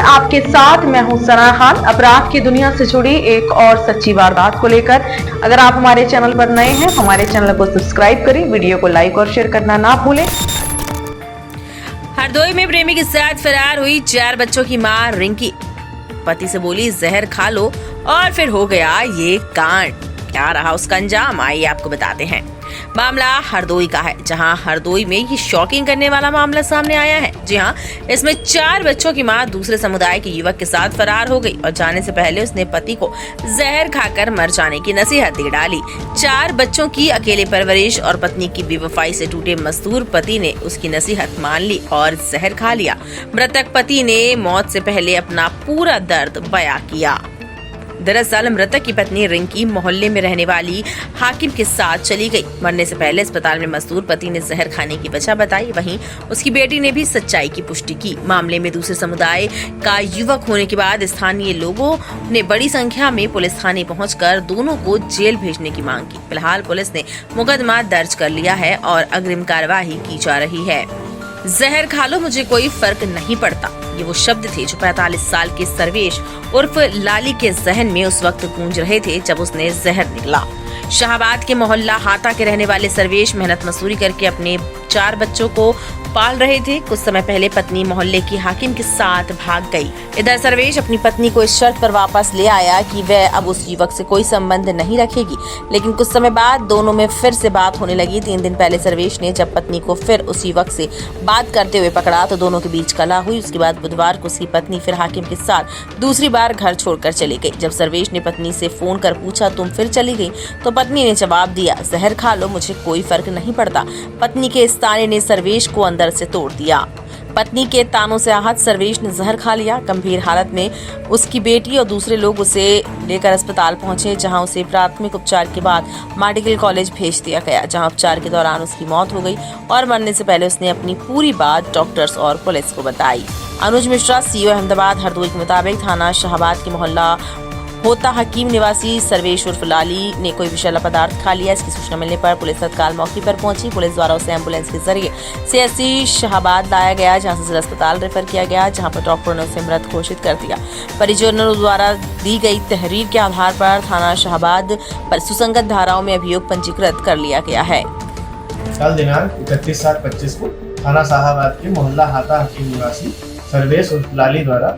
आपके साथ मैं हूं सना खान, अपराध की दुनिया से जुड़ी एक और सच्ची वारदात को लेकर। अगर आप हमारे चैनल पर नए हैं, हमारे चैनल को सब्सक्राइब करें, वीडियो को लाइक और शेयर करना ना भूलें। हरदोई में प्रेमी के साथ फरार हुई 4 बच्चों की मां रिंकी। पति से बोली जहर खा लो और फिर हो गया ये कांड। क्या रहा उसका अंजाम, आइए आपको बताते हैं। मामला हरदोई का है, जहां हरदोई में ये शॉकिंग करने वाला मामला सामने आया है। जी हां, इसमें 4 बच्चों की मां दूसरे समुदाय के युवक के साथ फरार हो गई और जाने से पहले उसने पति को जहर खाकर मर जाने की नसीहत दे डाली। 4 बच्चों की अकेले परवरिश और पत्नी की बेवफाई से टूटे मजदूर पति ने उसकी नसीहत मान ली और जहर खा लिया। मृतक पति ने मौत से पहले अपना पूरा दर्द बयां किया। दरअसल मृतक की पत्नी रिंकी मोहल्ले में रहने वाली हाकिम के साथ चली गई। मरने से पहले अस्पताल में मजदूर पति ने जहर खाने की वजह बताई। वहीं उसकी बेटी ने भी सच्चाई की पुष्टि की। मामले में दूसरे समुदाय का युवक होने के बाद स्थानीय लोगों ने बड़ी संख्या में पुलिस थाने पहुंचकर दोनों को जेल भेजने की मांग की। फिलहाल पुलिस ने मुकदमा दर्ज कर लिया है और अग्रिम कार्यवाही की जा रही है। जहर खा लो, मुझे कोई फर्क नहीं पड़ता, ये वो शब्द थे जो 45 साल के सर्वेश उर्फ लाली के जहन में उस वक्त गूंज रहे थे जब उसने जहर निकला। शाहबाद के मोहल्ला हाता के रहने वाले सर्वेश मेहनत मजदूरी करके अपने 4 बच्चों को पाल रहे थे। कुछ समय पहले पत्नी मोहल्ले की हाकिम के साथ भाग गई। इधर सर्वेश अपनी पत्नी को इस शर्त पर वापस ले आया कि वह अब उस युवक से कोई संबंध नहीं रखेगी, लेकिन कुछ समय बाद दोनों में फिर से बात होने लगी। 3 दिन पहले सर्वेश ने जब पत्नी को फिर उस युवक से बात करते हुए पकड़ा तो दोनों के बीच कलह हुई। उसके बाद बुधवार को उसकी पत्नी फिर हाकिम के साथ दूसरी बार घर छोड़कर चली गई। जब सर्वेश ने पत्नी से फोन कर पूछा तुम फिर चली गई, तो पत्नी ने जवाब दिया जहर खा लो, मुझे कोई फर्क नहीं पड़ता। पत्नी के इस ताने ने सर्वेश को अंदर से तोड़ दिया। पत्नी के तानों से आहत सर्वेश ने जहर खा लिया। गंभीर हालत में उसकी बेटी और दूसरे लोग उसे लेकर अस्पताल पहुंचे, जहां उसे प्राथमिक उपचार के बाद मेडिकल कॉलेज भेज दिया गया, जहां उपचार के दौरान उसकी मौत हो गई और मरने से पहले उसने अपनी पूरी बात डॉक्टर्स और पुलिस को बताई। अनुज मिश्रा, सीओ अहमदाबाद हरदोई के मुताबिक थाना शाहबाद के मोहल्ला होता हकीम निवासी सर्वेश उर्फ लाली ने कोई विषैला पदार्थ खा लिया। इसकी सूचना मिलने पर पुलिस तत्काल मौके पर पहुंची। पुलिस द्वारा उसे एम्बुलेंस के जरिए सीएससी शाहबाद लाया गया, जहां से जिला अस्पताल रेफर किया गया, जहां पर डॉक्टरों ने उसे मृत घोषित कर दिया। परिजनों द्वारा दी गई तहरीर के आधार पर थाना शाहबाद पर सुसंगत धाराओं में अभियोग पंजीकृत कर लिया गया है। कल दिनांक 31/7/25 को थाना शाहबाद के मोहल्ला हाता हकीम निवासी सर्वेश उर्फ लाली द्वारा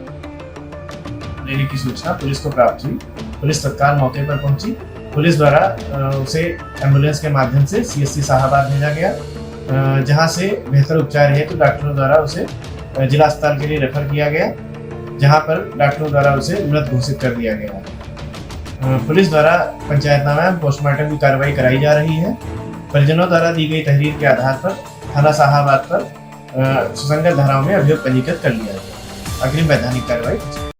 लेने की सूचना पुलिस को प्राप्त हुई। पुलिस तत्काल मौके पर पहुंची। पुलिस द्वारा उसे एम्बुलेंस के माध्यम से सीएससी शाहबाद भेजा गया, जहां से बेहतर उपचार हेतु डॉक्टरों द्वारा उसे जिला अस्पताल के लिए रेफर किया गया, जहां पर डॉक्टरों द्वारा उसे मृत घोषित कर दिया गया। पुलिस द्वारा पंचायतनामा एवं पोस्टमार्टम की कार्रवाई कराई जा रही है। परिजनों द्वारा दी गई तहरीर के आधार पर थाना शाहबाद पर सुसंगत धाराओं में अभियोग पंजीकृत कर लिया गया। अग्रिम वैधानिक कार्रवाई